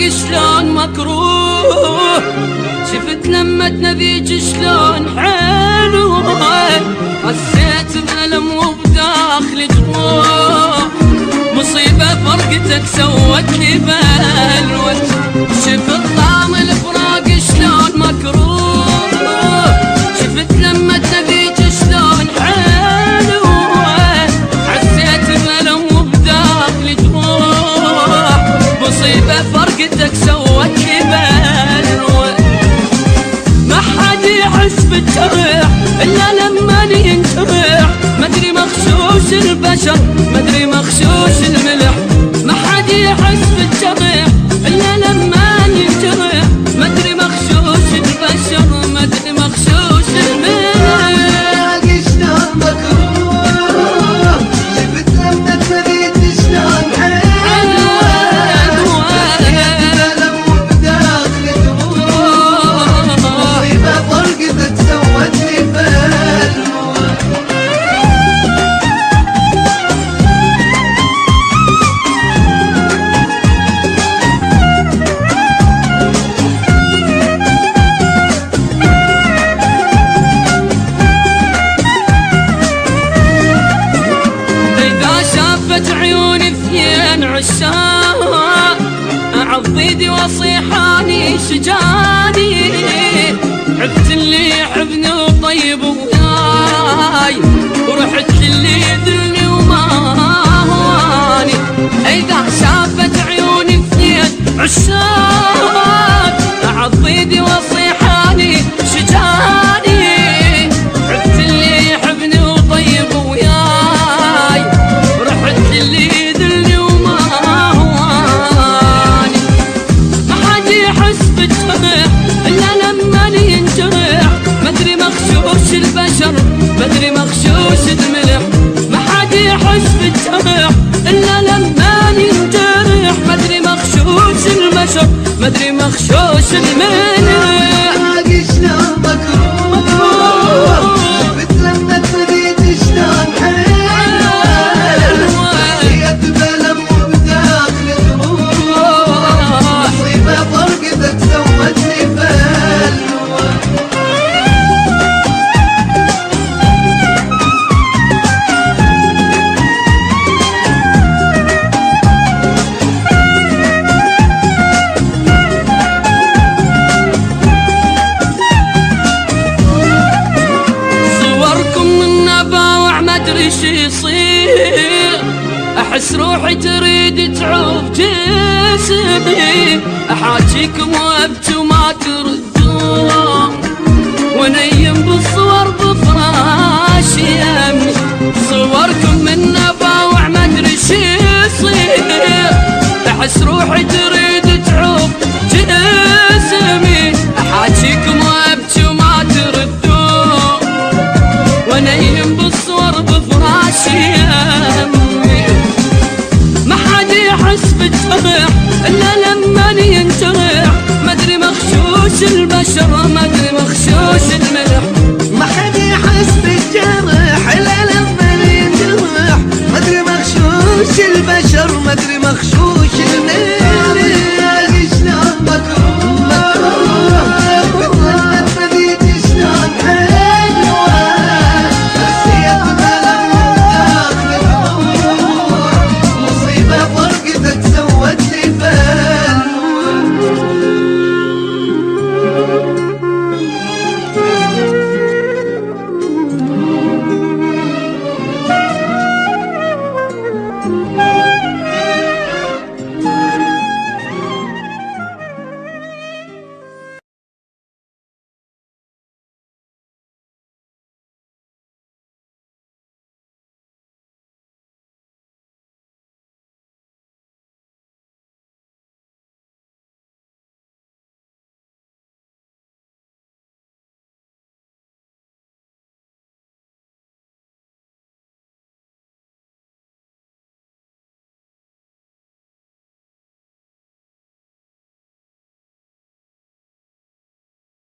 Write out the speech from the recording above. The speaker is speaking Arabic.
شلون مكروه، شفت لما تنبيج شلون حلوه، حسيت بألم وبداخلي جروح، مصيبة فرقتك سوت لي بلوى، شفت طعم الفراق شلون مكروه، شفت لما تنبيج شلون حلوه، حسيت بألم وبداخلي جروح، مصيبة فرقتك سوت لي بلوى، ما حد يحس بالجرح إلا لما ينجرح، مدري مغشوش البشر مدري مغشوش الملح، ما حد يحس بالجرح إلا لما ينجرح، مدري مغشوش البشر مدري مغشوش الملح. شلون مكروه، شفت لما تريد شلون حلوه، ألم وبداخلي جروح، مصيبة فرقتك سوت لي بلوى. عيوني اثنين عشاق، اعض ايدي واصيحاني شجاني، عبت اللي يحبني وطيب وياي، ورحت اللي يذلني وما هواني، اذا شافت عيوني اثنين عشاق، اعض ايدي واصيحاني شجاني، عبت اللي يحبني وطيب وياي، اللي يذلني وما هواني، ما حد يحس بالجرح إلا لما ينجرح، مدري مغشوش البشر مدري مغشوش الملح، ما حد يحس بالجرح إلا لما ينجرح، مدري مغشوش البشر مدري مغشوش الملح. شلون مكروه، شفت لما تريد شلون حلوه، بألم وبداخلي جروح، مصيبة فرقتك سوت لي بلوى. صوركم من نباوع مدري شي يصير، احس روحي تريد تعوف جسمي، احاجيكم وابكي وما تردون، ونيم بالصور بفراشي يمي، صوركم من نباوع مدري شي يصير، احس روحي تريد تعوف جسمي، احاجيكم وابكي وما تردون، ونيم بالصور بفراشي يمي، ما حد يحس بالجرح إلا لما ينجرح، مدري مغشوش البشر مدري مغشوش الملح، ما حد يحس بالجرح إلا لما ينجرح، مدري مغشوش البشر